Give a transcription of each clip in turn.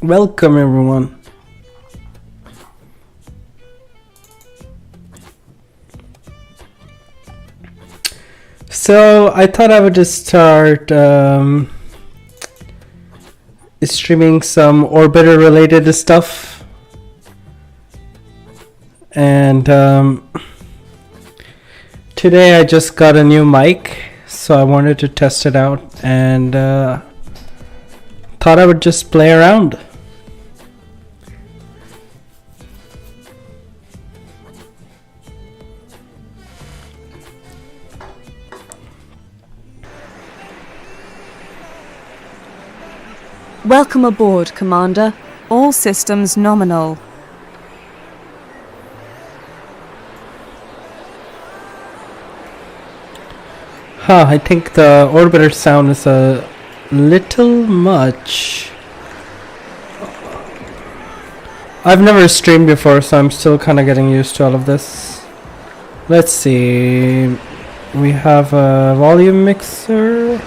Welcome everyone. So I thought I would just start streaming some orbiter related stuff, and today I just got a new mic, so I wanted to test it out and thought I would just play around. Welcome aboard, Commander. All systems nominal. I think the orbiter sound is a little much. I've never streamed before, so I'm still kind of getting used to all of this. Let's see. We have a volume mixer.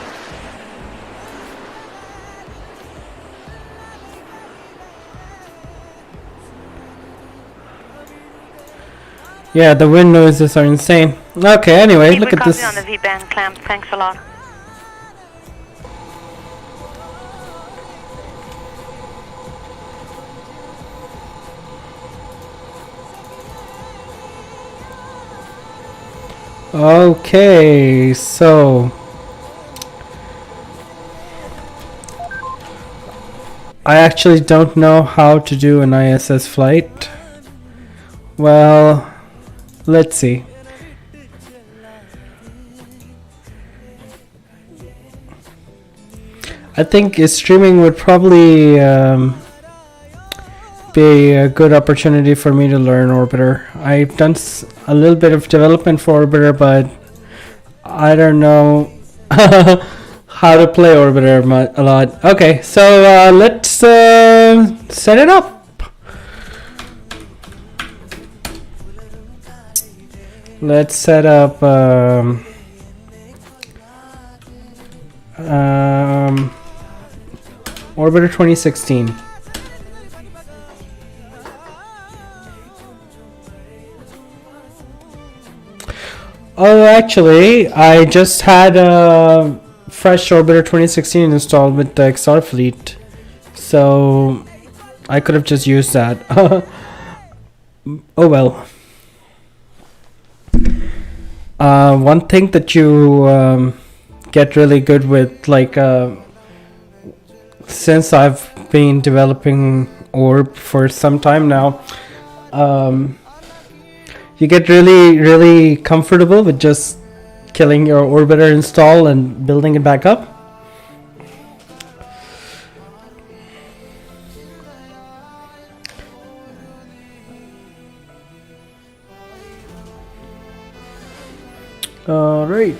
Yeah, the wind noises are insane. Okay, anyway, look at this. on the V-band clamp. Thanks a lot. Okay, so I actually don't know how to do an ISS flight. Well, let's see. I think streaming would probably be a good opportunity for me to learn orbiter. I've done a little bit of development for orbiter, but I don't know how to play orbiter a lot. Okay, so let's set it up. Let's set up Orbiter 2016. Oh, actually, I just had a fresh Orbiter 2016 installed with the XR fleet, so I could have just used that. Oh well. One thing that you get really good with, like, since I've been developing Orb for some time now, you get really comfortable with just killing your orbiter install and building it back up. All right.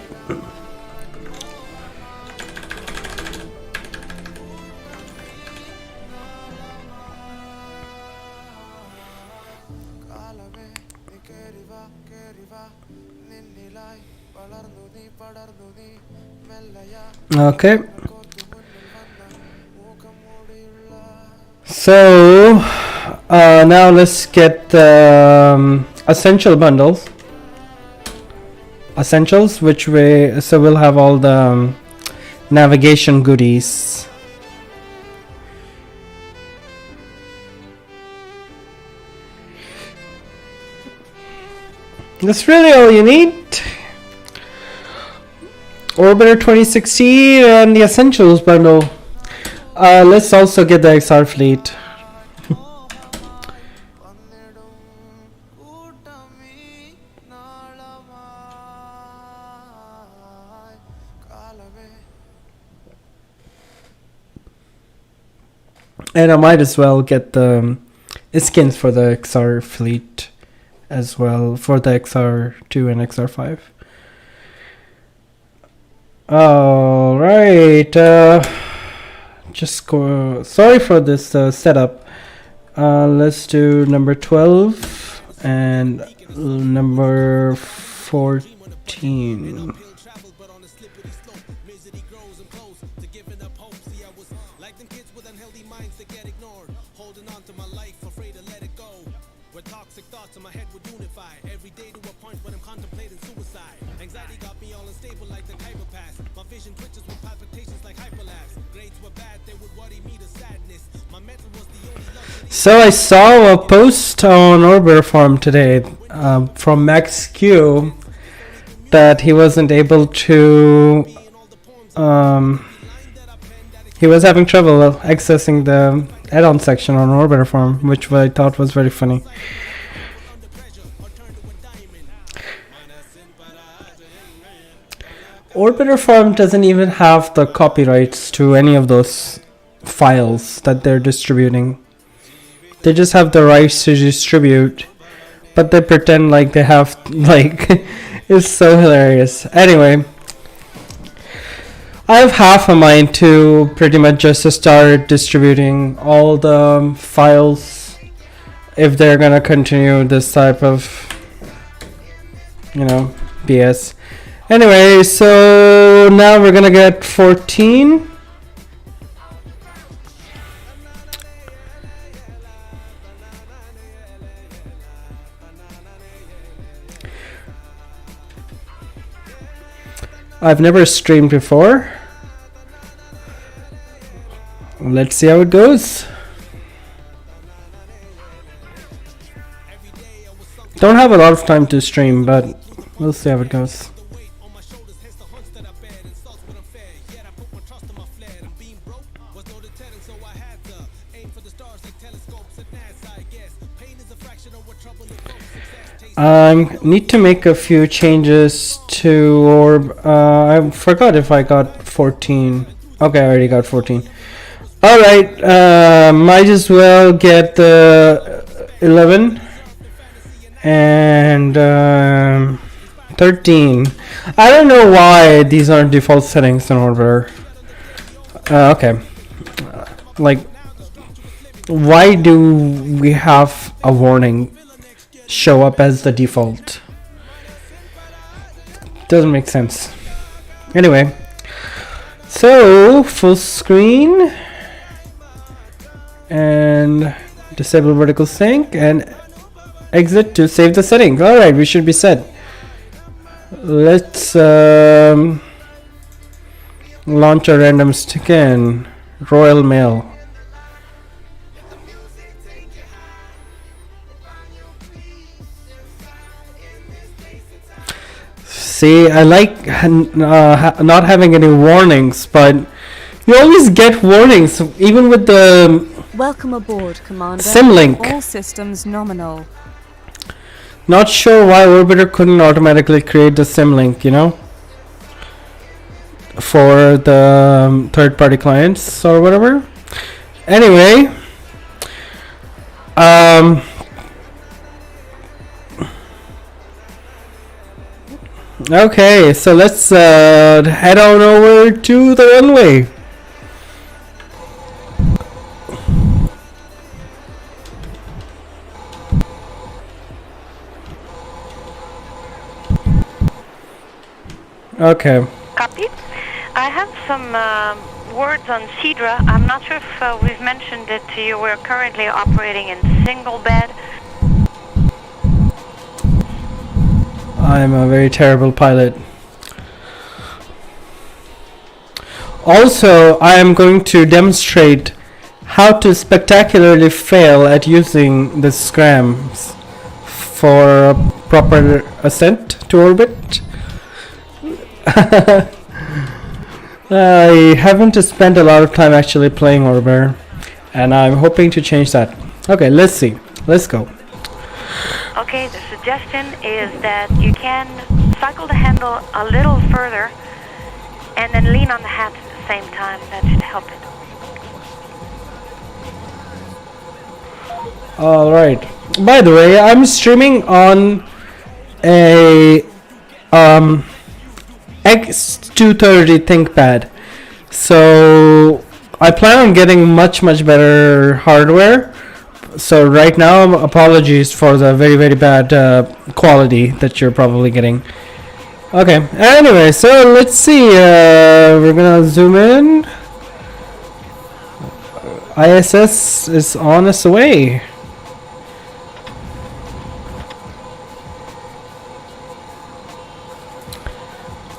Okay. So now let's get the essential bundles. Essentials, which way? So we'll have all the navigation goodies. That's really all you need. Orbiter 2016 and the Essentials bundle. Let's also get the XR fleet. And I might as well get the skins for the XR fleet as well, for the XR2 and XR5. All right, just go. Sorry for this setup. Let's do number 12 and number 14. Like them kids with unhealthy minds that get ignored. So I saw a post on Orbiter Farm today from Max Q that he wasn't able to. He was having trouble accessing the add-on section on Orbiter Farm, which I thought was very funny. Orbiter Farm doesn't even have the copyrights to any of those files that they're distributing. They just have the rights to distribute, but they pretend like they have, like, it's so hilarious. Anyway, I have half a mind to pretty much just start distributing all the files if they're gonna continue this type of, BS. Anyway, so now we're gonna get 14. I've never streamed before. Let's see how it goes. Don't have a lot of time to stream, but we'll see how it goes. I need to make a few changes to Orb. I forgot if I got 14. Okay, I already got 14. Alright, might as well get the 11 and 13. I don't know why these aren't default settings in Orbiter. Okay. Like, why do we have a warning show up as the default? Doesn't make sense. Anyway, so full screen and disable vertical sync and exit to save the settings. Alright, we should be set. Let's launch a random stick in Royal Mail. See, I like not having any warnings, but you always get warnings, even with the Welcome aboard, Commander. Symlink. All systems nominal. Not sure why Orbiter couldn't automatically create the symlink, for the third-party clients or whatever. Anyway, okay, so let's head on over to the runway. Okay. Copy. I have some words on Cedra. I'm not sure if we've mentioned it to you. We're currently operating in single bed. I'm a very terrible pilot. Also, I am going to demonstrate how to spectacularly fail at using the scrams for a proper ascent to orbit. I haven't spent a lot of time actually playing Orbiter, and I'm hoping to change that. Okay, let's see. Let's go. Okay, the suggestion is that you can cycle the handle a little further and then lean on the hat at the same time. That should help it. Alright. By the way, I'm streaming on a X230 ThinkPad. So I plan on getting much better hardware. So right now, apologies for the very bad quality that you're probably getting. Okay, anyway, so let's see. We're gonna zoom in. ISS is on its way.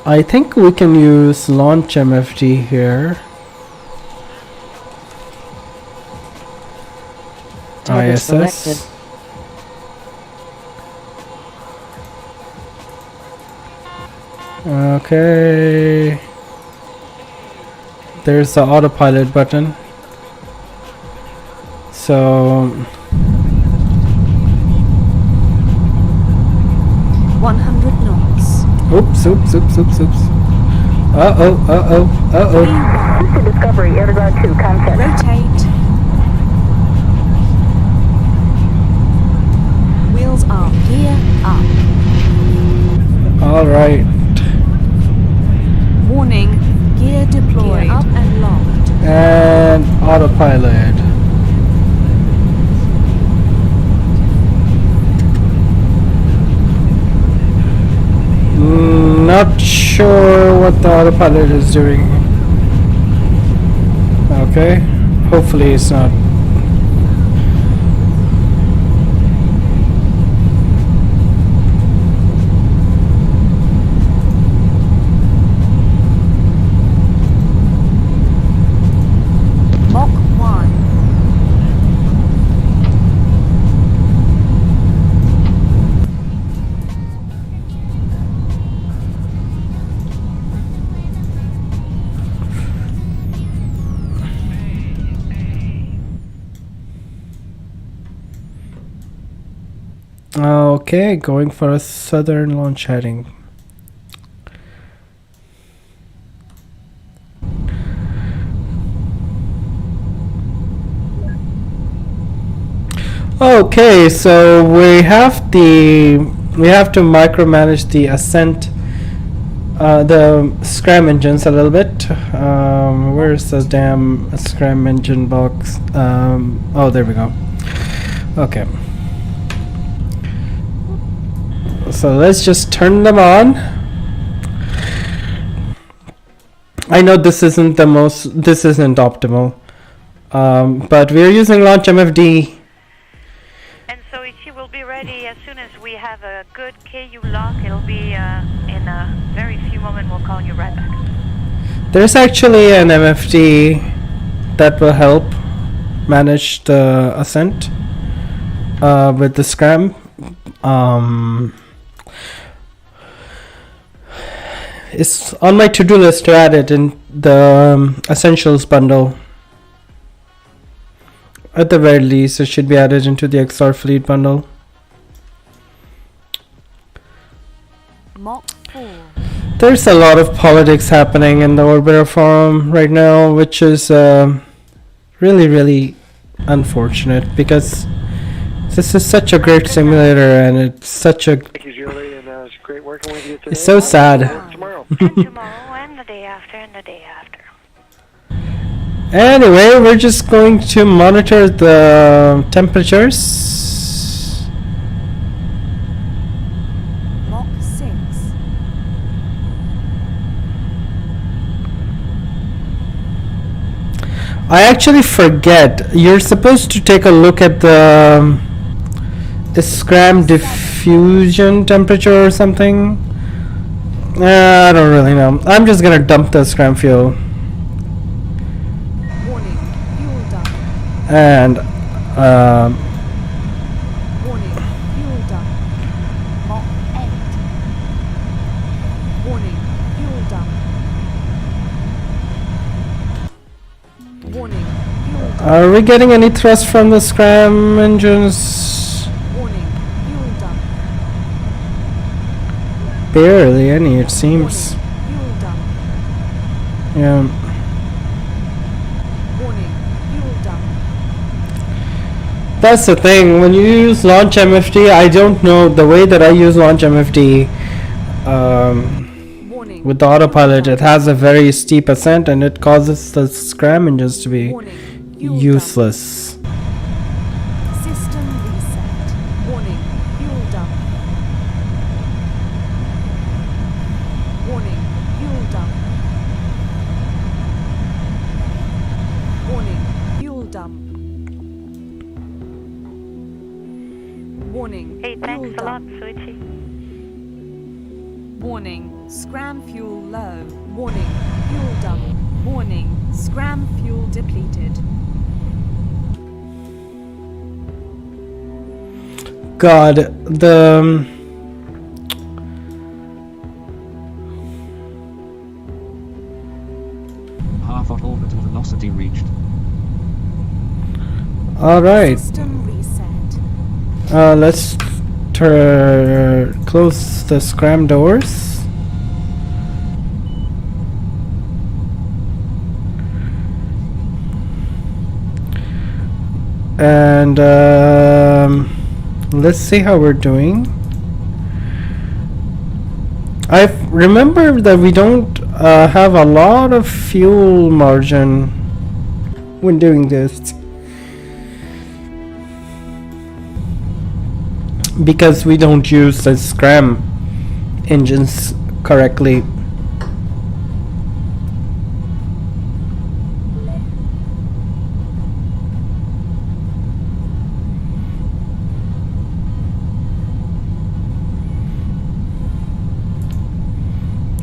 I think we can use launch MFD here. Target selected. ISS. Okay. There's the autopilot button. So 100 knots. oops. Uh-oh. Discovery, XR2, contact. Rotate. Wheels are gear up. Alright. Warning, gear deployed. Gear up and locked. And autopilot. Not sure what the autopilot is doing. Okay. Hopefully it's not. Mach 1. Okay, going for a southern launch heading. Okay, so we have to micromanage the ascent, the scram engines a little bit. Where's the damn scram engine box? Oh, there we go. Okay. So let's just turn them on. I know this isn't optimal, but we're using launch MFD. And so she will be ready as soon as we have a good KU lock. It'll be in a very few moments. We'll call you right back. There's actually an MFD that will help manage the ascent with the scram. It's on my to-do list to add it in the essentials bundle. At the very least, it should be added into the XR fleet bundle. Mach 4. There's a lot of politics happening in the Orbiter forum right now, which is really unfortunate because this is such a great simulator and it's such a. Thank you, Julie, and it's great working with you today. It's so sad. Tomorrow. And tomorrow and the day after and the day after. Anyway, we're just going to monitor the temperatures. Mach 6. I actually forget. You're supposed to take a look at the scram diffusion temperature or something. I don't really know. I'm just gonna dump the scram fuel. Warning, fuel dump. And Warning, fuel dump. Mach 8. Warning, fuel dump. Warning, fuel dump. are we getting any thrust from the scram engines? Warning, fuel dump. Barely any, it seems. Warning, fuel dump. Yeah. Warning, fuel dump. That's the thing. When you use launch MFD, I don't know the way that I use launch MFD. Warning. With the autopilot, it has a very steep ascent and it causes the scram engines to be Warning, fuel useless. dump. System reset. Warning, fuel dump. Warning, fuel dump. Warning, fuel dump. Warning, Hey, fuel thanks a lot, dump. Suichi. Warning, scram fuel low. Warning, fuel dump. Warning, scram fuel depleted. God, the Half of orbital velocity reached. all right. System reset. Let's close the scram doors. And let's see how we're doing. I remember that we don't have a lot of fuel margin when doing this, because we don't use the scram engines correctly.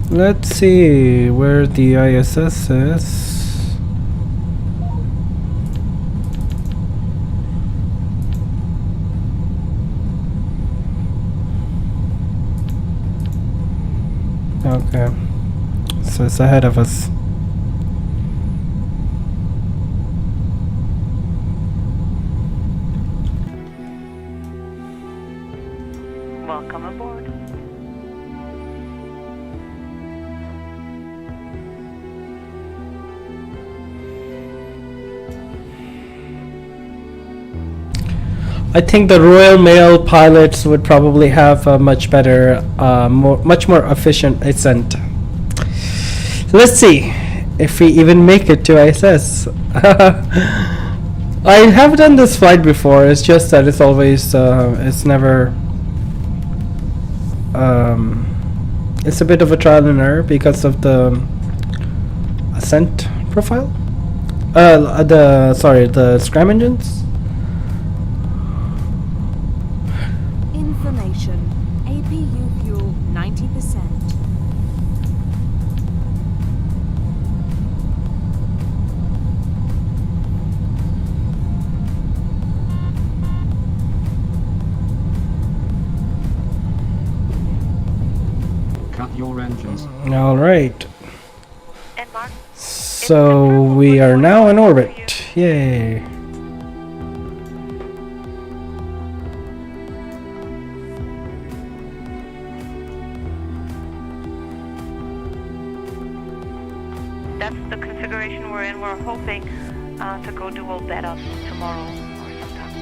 Let's see where the ISS is. Okay, so it's ahead of us. Welcome aboard. I think the Royal Mail pilots would probably have a much better, much more efficient ascent. Let's see if we even make it to ISS. I have done this flight before. It's just that it's always, it's never. It's a bit of a trial and error because of the ascent profile. The scram engines. Information. APU fuel 90%. Cut your engines. All right. And Mark, So we are now in orbit. Yay. that's the configuration we're in. We're hoping to go dual beta tomorrow or sometime.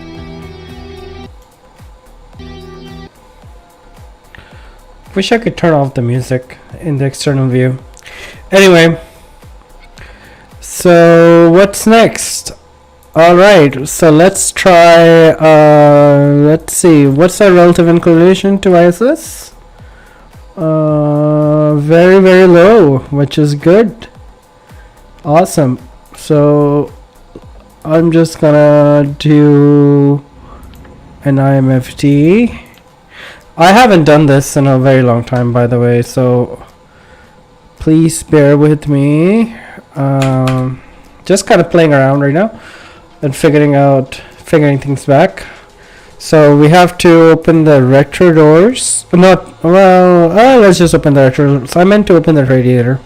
Wish I could turn off the music in the external view. Anyway, so what's next? All right, so let's try. Let's see, what's our relative inclination to ISS? Very, very low, which is good. Awesome. So I'm just gonna do an IMFT. I haven't done this in a very long time, by the way, so please bear with me. Just kind of playing around right now and figuring things back. So we have to open the retro doors. Let's just open the retro doors. I meant to open the radiator.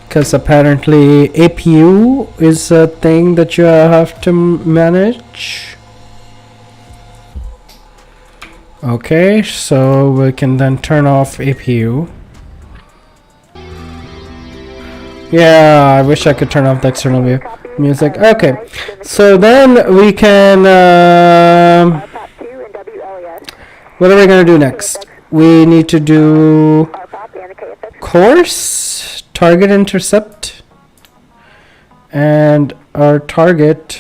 Because apparently APU is a thing that you have to manage. Okay, so we can then turn off APU. Yeah, I wish I could turn off the external view music. Okay, so then we can. What are we gonna do next? We need to do course, target intercept, and our target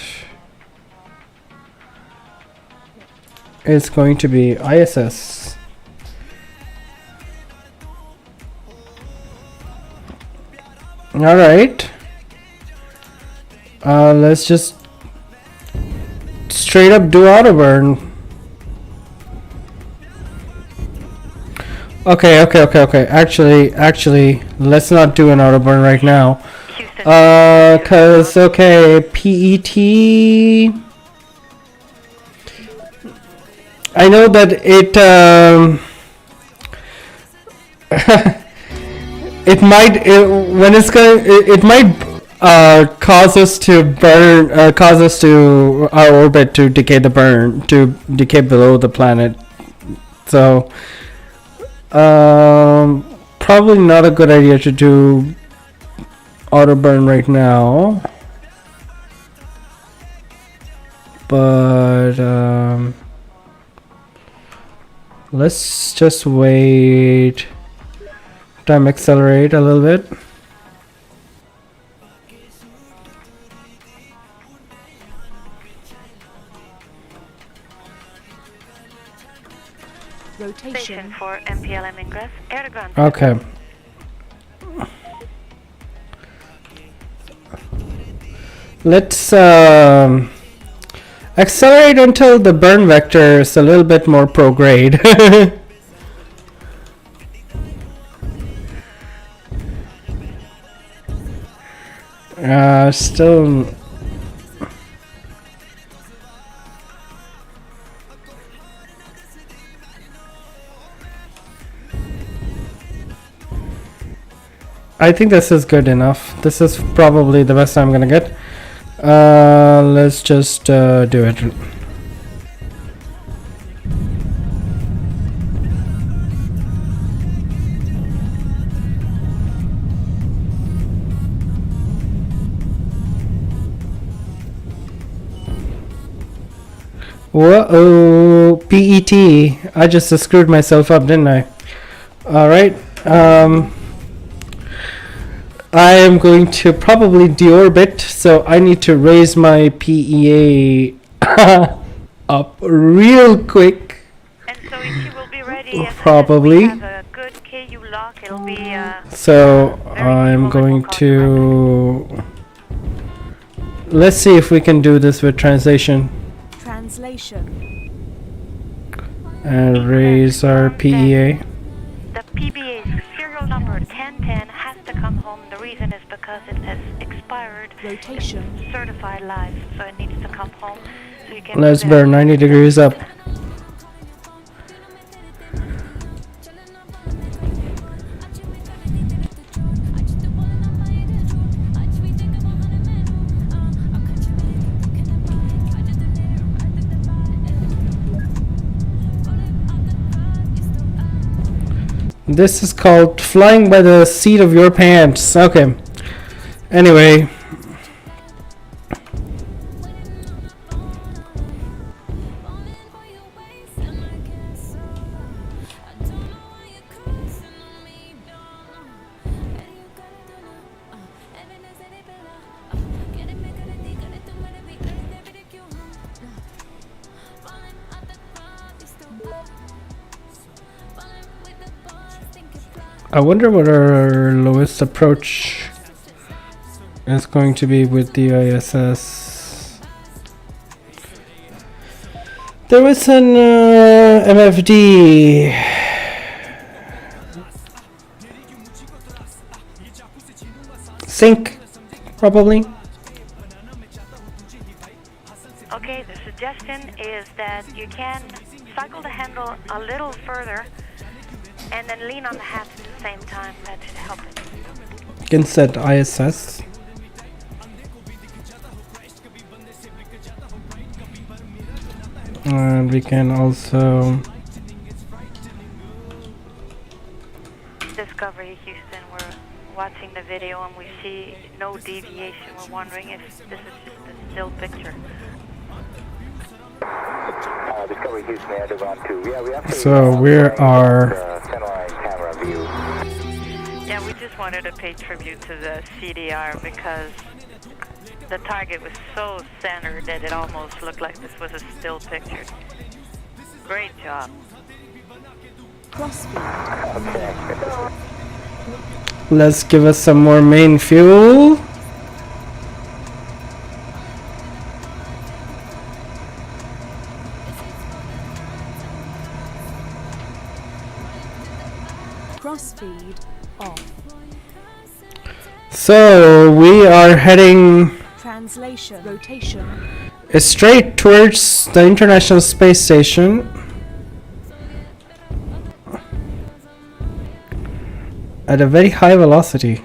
is going to be ISS. All right. Let's just straight up do auto burn. Okay. Actually, let's not do an auto burn right now. Houston. Cause okay, PET. I know that it it might when it's going it might cause us to burn cause us to our orbit to decay below the planet. So probably not a good idea to do auto burn right now, but let's just wait. Time accelerate a little bit. Station Rotation. for MPLM ingress. Erdogan. Okay. Let's accelerate until the burn vector is a little bit more pro-grade. Still. I think this is good enough. This is probably the best I'm gonna get. Let's just do it. Whoa, PET. I just screwed myself up, didn't I? Alright. I am going to probably deorbit, so I need to raise my PEA up real quick. And so if you will be ready, as Probably. we have a good KU lock, it'll be So I'm going to. Let's see if we can do this with translation Translation. and raise our PEA. the PBA's serial number 1010 has to come home. The reason is because it has expired. Rotation. It's certified live, so it needs to come home. So you can Let's do that. burn 90 degrees up. This is called flying by the seat of your pants. Okay. Anyway. I wonder what our lowest approach is going to be with the ISS. There was an MFD. Sync, probably. Okay, the suggestion is that you can cycle the handle a little further and then lean on the hat at the same time. That should help it. You can set ISS. And we can also Discovery Houston, we're watching the video and we see no deviation. We're wondering if this is just a still picture. Discovery Houston, Erdogan 2. Yeah, we actually, So we are centerline camera view. Yeah, we just wanted to pay tribute to the CDR because the target was so centered that it almost looked like this was a still picture. Great job. Crossfeed. let's give us some more main fuel. Crossfeed off. So we are heading Translation. Rotation. straight towards the International Space Station. At a very high velocity.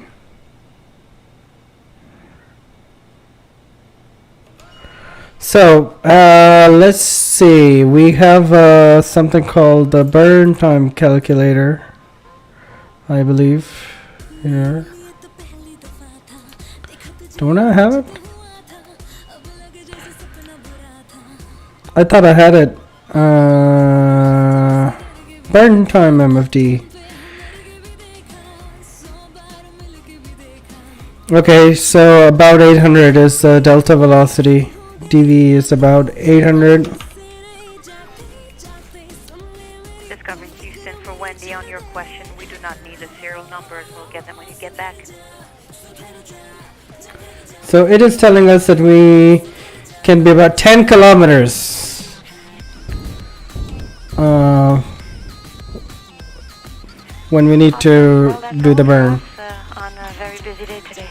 So, let's see. We have something called the burn time calculator, I believe, here. Don't I have it? I thought I had it. Burn time MFD. Okay, so about 800 is the delta velocity. DV is about 800. Discovering Houston for Wendy on your question. We do not need the serial numbers. We'll get them when you get back. So it is telling us that we can be about 10 kilometers. When we need to do the burn. On a very busy day today.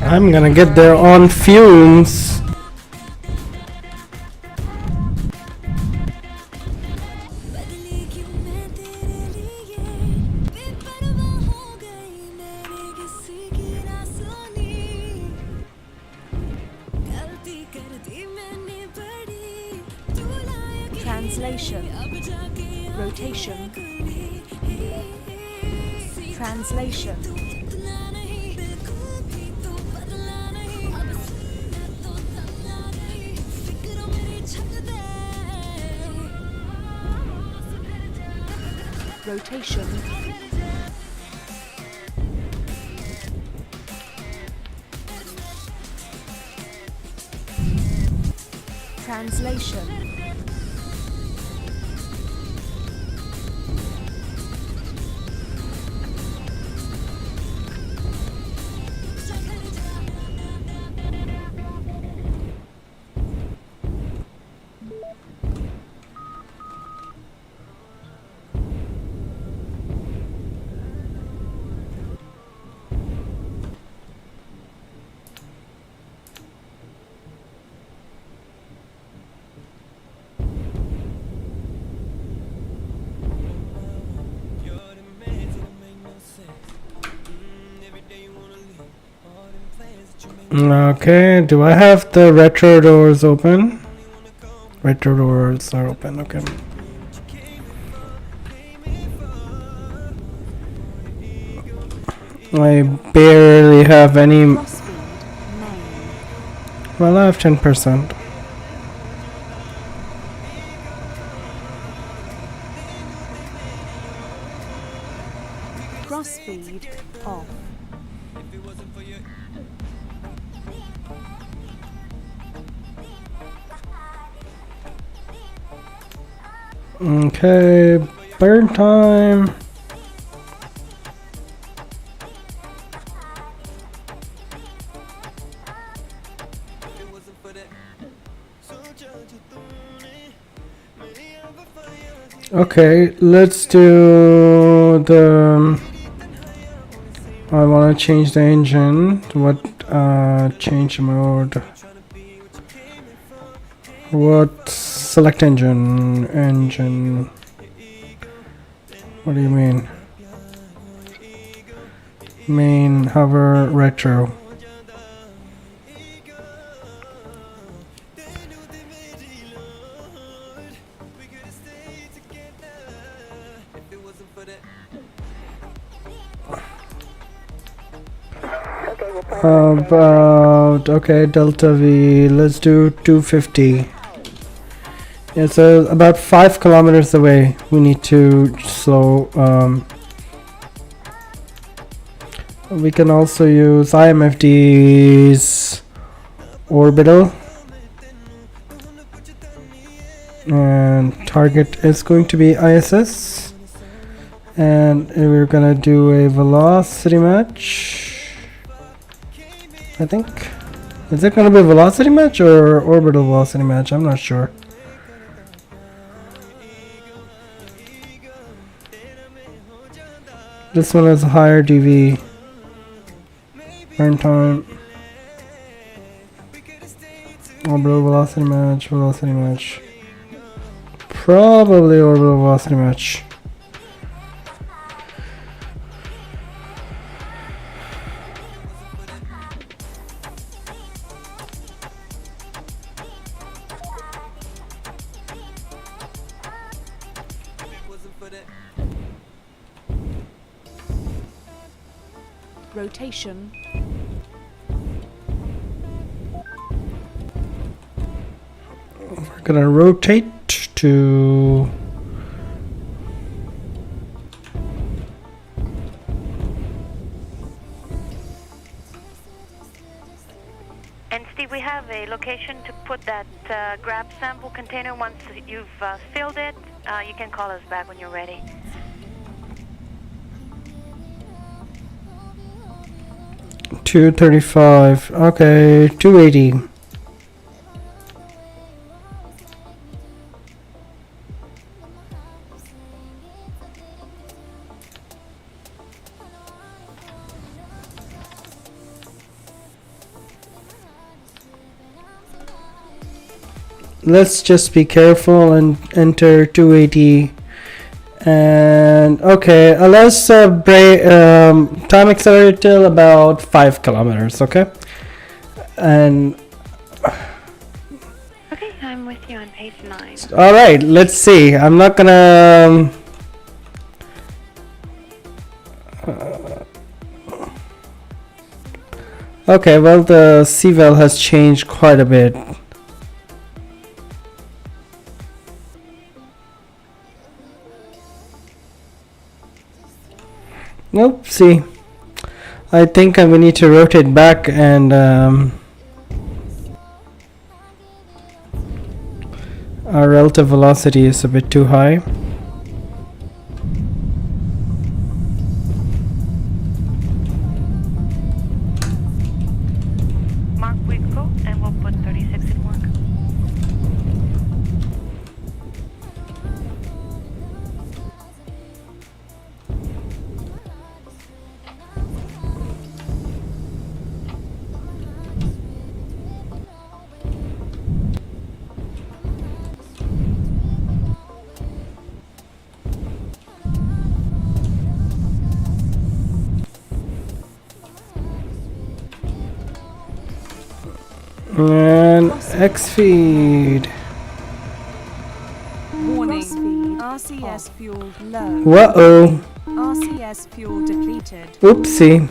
I'm gonna get there on fumes. Translation. Rotation. Translation. Rotation. Translation. Okay, do I have the retro doors open? Retro doors are open, okay. I barely have any. Crossfeed. Main. Well, I have 10%. Crossfeed off. Okay, burn time. Okay, let's do the. I want to change the engine. What? Change mode. What? Select engine. Engine. What do you mean? Main, hover, retro. About okay, Delta V. Let's do 250. Yeah, so about 5 kilometers away. We need to slow. We can also use IMFD's orbital, and target is going to be ISS, and we're gonna do a velocity match. I think. Is it gonna be a velocity match or orbital velocity match? I'm not sure. This one has a higher DV. Burn time. Orbital velocity match, velocity match. Probably orbital velocity match. Rotation. We're gonna rotate to And Steve, we have a location to put that grab sample container. Once you've filled it, you can call us back when you're ready. 235. Okay, 280. Let's just be careful and enter 280. And okay, let's time accelerate till about 5 kilometers. Okay, and Okay, I'm with you on page 9. all right, let's see. I'm not gonna. Okay, well, the CVAL has changed quite a bit. Nope, see. I think we need to rotate back and our relative velocity is a bit too high. Mark, we go and we'll put 36 in work. And X feed. Warning. RCS fuel low. Whoa. RCS fuel depleted. Oopsie.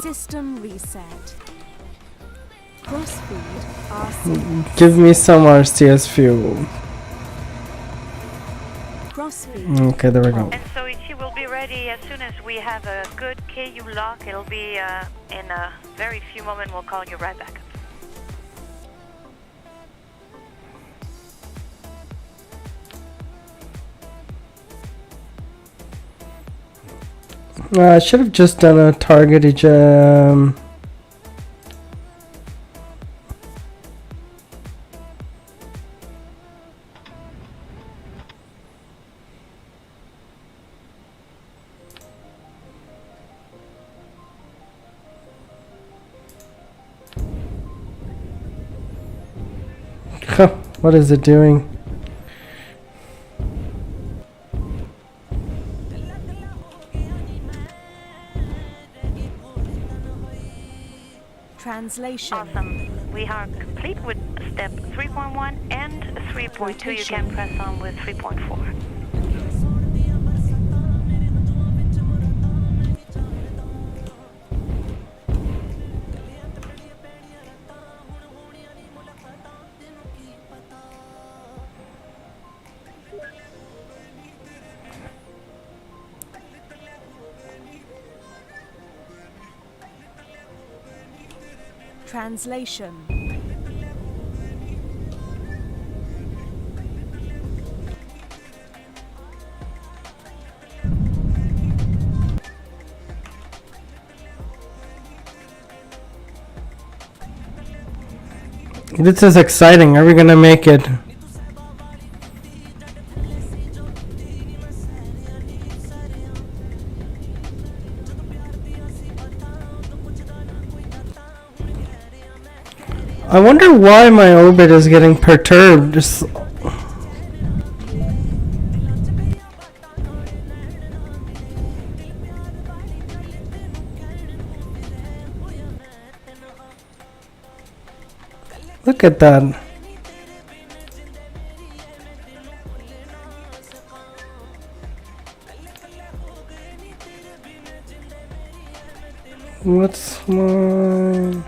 System reset. Crossfeed RCS. Give me some RCS fuel. Crossfeed. Okay, there we go. And so Ichi will be ready as soon as we have a good KU lock. It'll be in a very few moments. We'll call you right back. I should have just done a target jam. What is it doing? Translation. Awesome. We are complete with step 3.1 and 3.2. You can press on with 3.4. Translation. This is exciting. Are we gonna make it? I wonder why my orbit is getting perturbed. Look at that. What's my...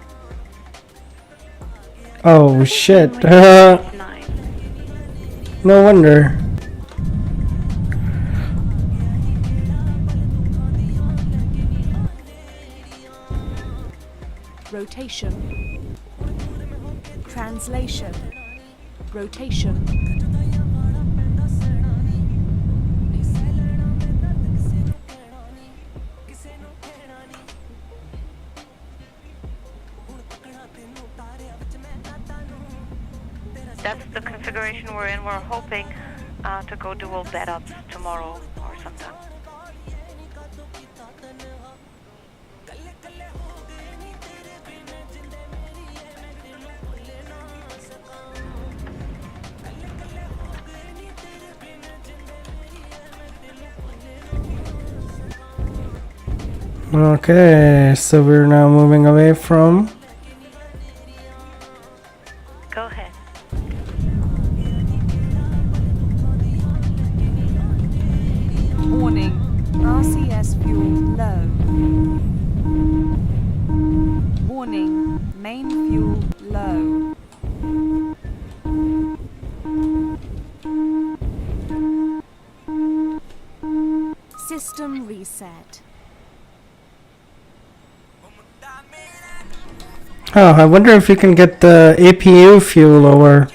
Oh shit. No wonder. Rotation. Translation. Rotation. That's the configuration we're in. We're hoping to go dual bed ups tomorrow or sometime. Okay, so we're now moving away from... Go ahead. Warning. RCS fuel low. Warning. Main fuel low. System reset. Oh, I wonder if you can get the APU fuel lower.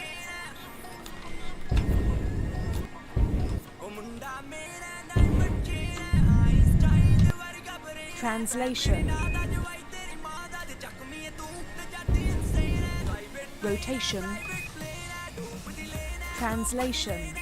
Translation. Rotation. Translation.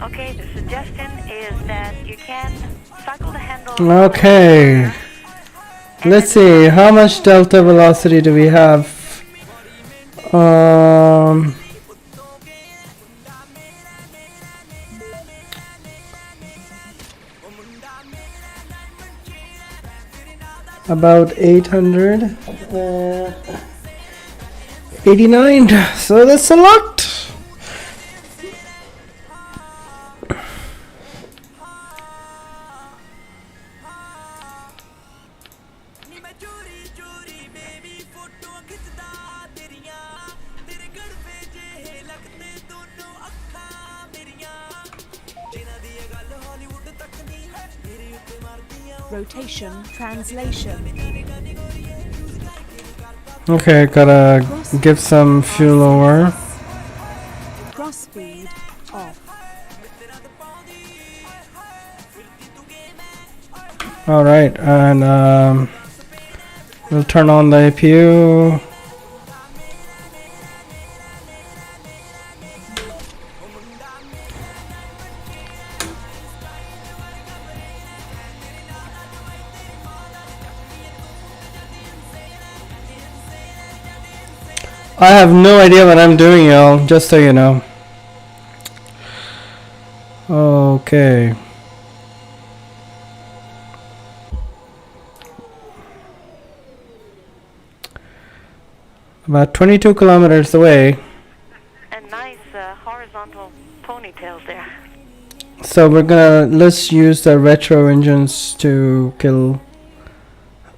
Okay, the suggestion is that you can cycle the handle. Okay. Let's see, how much delta velocity do we have? About 800. 89. So that's a lot. Rotation. Translation. Okay, gotta give some fuel over. Crossfeed off. Alright, and we'll turn on the APU. I have no idea what I'm doing, y'all, just so you know. Okay. About 22 kilometers away. And nice horizontal ponytails there. So let's use the retro engines to kill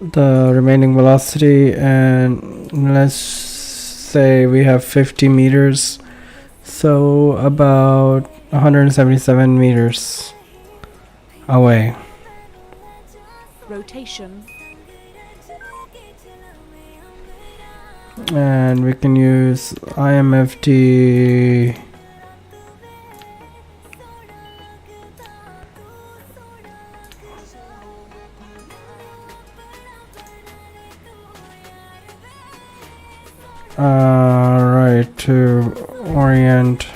the remaining velocity, and let's say we have 50 meters, so about 177 meters away. Rotation. And we can use IMFT. Right, to orient.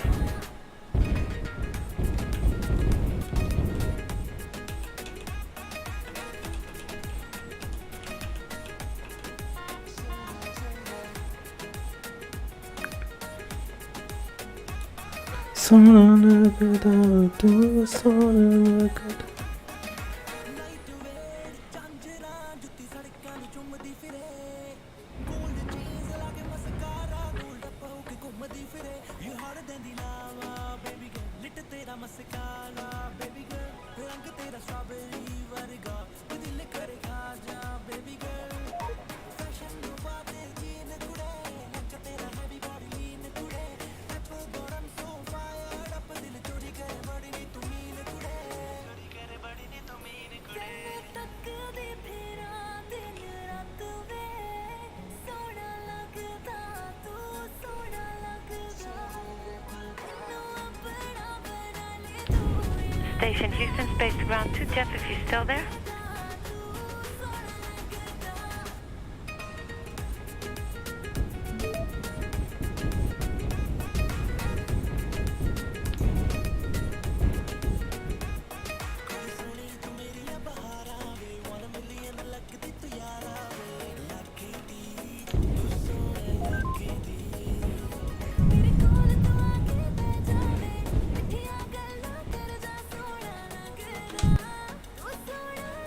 Station Houston, space to ground 2, Jeff, if you're still there.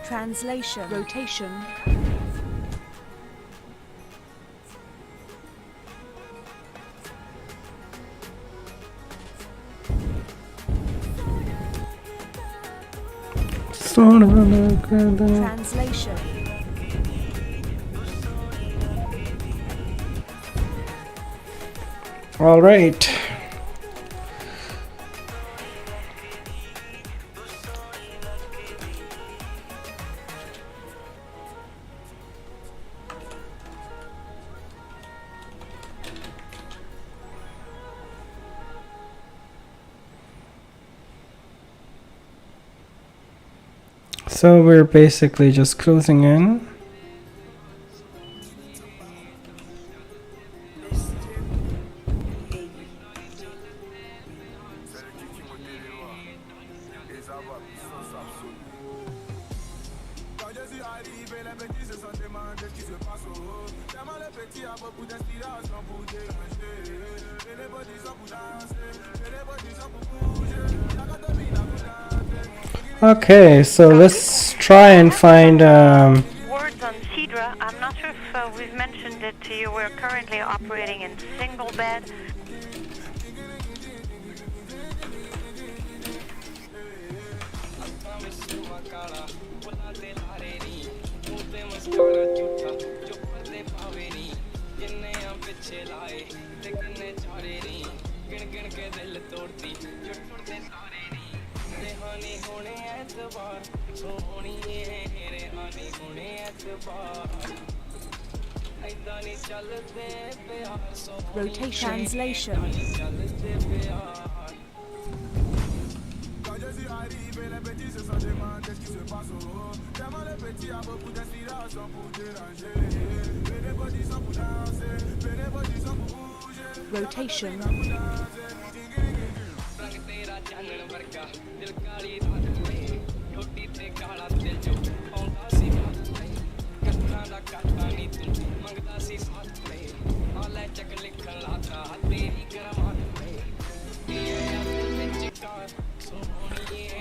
Translation. Rotation. Translation. All right. So we're basically just closing in. Okay, so let's try and find Words on Cedra. I'm not sure if we've mentioned it to you. We're currently operating in single bed. Rotation. Translation. Rotation.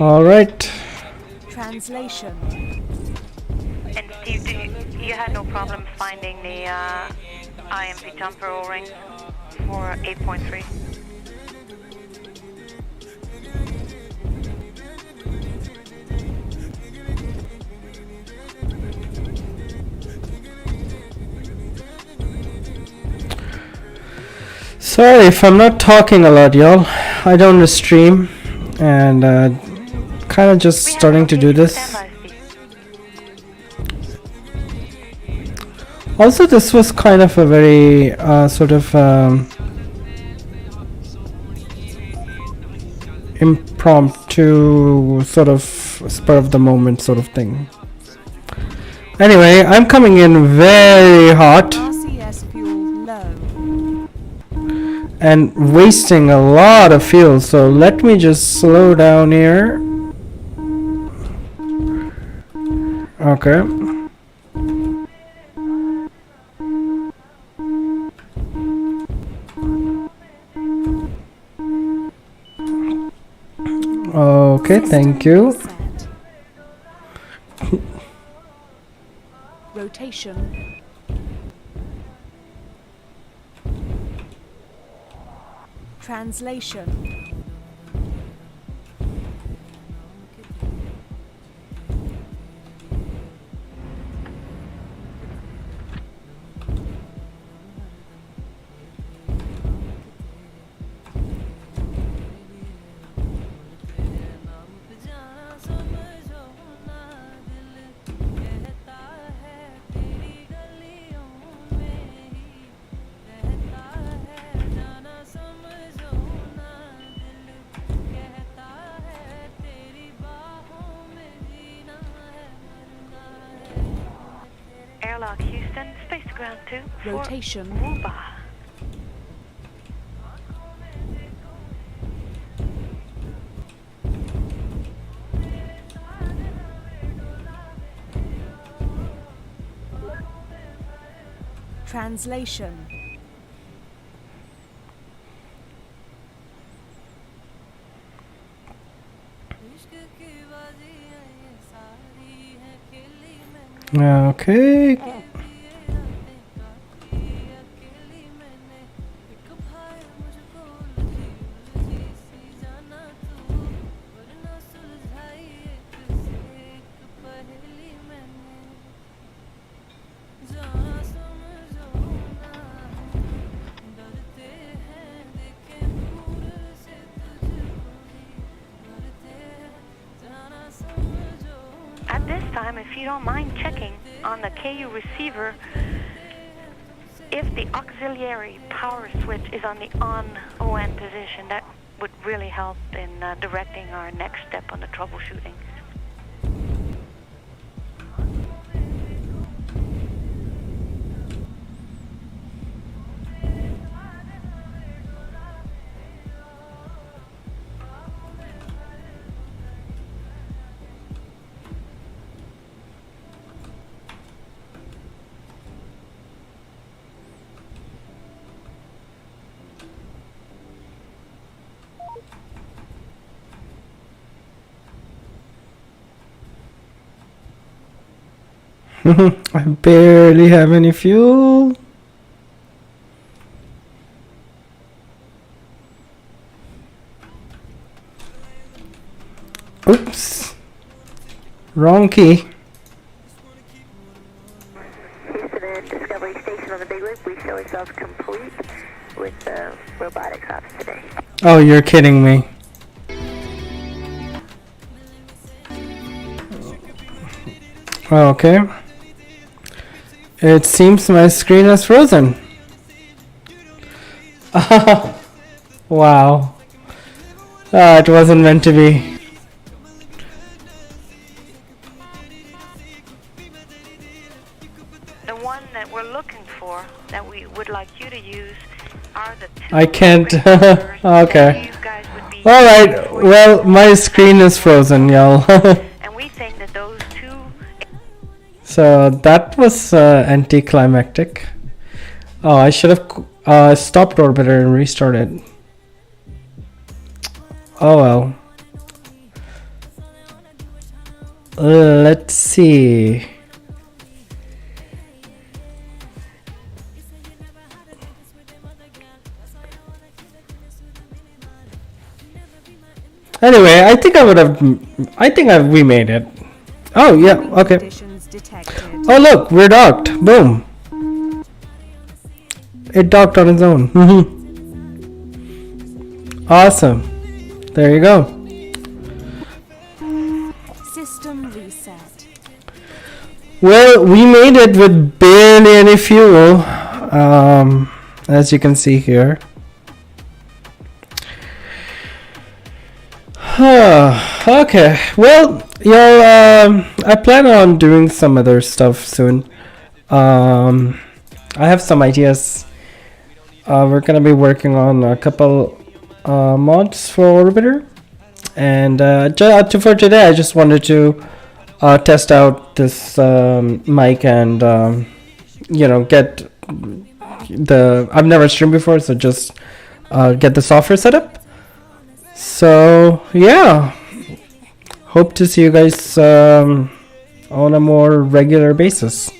All right. Translation. And Steve, you had no problem finding the IMP jumper O-ring for 8.3? Sorry if I'm not talking a lot, y'all. I don't stream and kind of just starting to do this. Also, this was kind of a very sort of impromptu, sort of spur of the moment sort of thing. Anyway, I'm coming in very hot RCS fuel low. and wasting a lot of fuel, so let me just slow down here. Okay. Okay, thank you. Set. Rotation. Translation. Airlock Houston, space to ground 2 for Rotation. Wooba. Translation. Okay. At this time, if you don't mind checking on the KU receiver if the auxiliary power switch is on the on-ON position, that would really help in directing our next step on the troubleshooting. I barely have any fuel. Oops. Wrong key. Houston and Discovery Station on the Big Loop. We show ourselves complete with robotics ops today. Oh, you're kidding me. Okay. It seems my screen is frozen. Wow. It wasn't meant to be. The one that we're looking for, that we would like you to use, are the two I can't. numbers that Okay. you guys would be Alright, using for well, your my screen is frozen, y'all. and we think that those two So that was anticlimactic. Oh, I should have stopped orbiter and restarted. Oh well. Let's see. Anyway, I think I would have. We made it. Oh yeah. Okay. Conditions detected. Oh look, we're docked. Boom. It docked on its own. Awesome. There you go. System reset. Well, we made it with barely any fuel, as you can see here. Okay, well, I plan on doing some other stuff soon. I have some ideas. We're gonna be working on a couple mods for Orbiter, and for today, I just wanted to test out this mic and get I've never streamed before, so just get the software set up. So yeah, hope to see you guys on a more regular basis.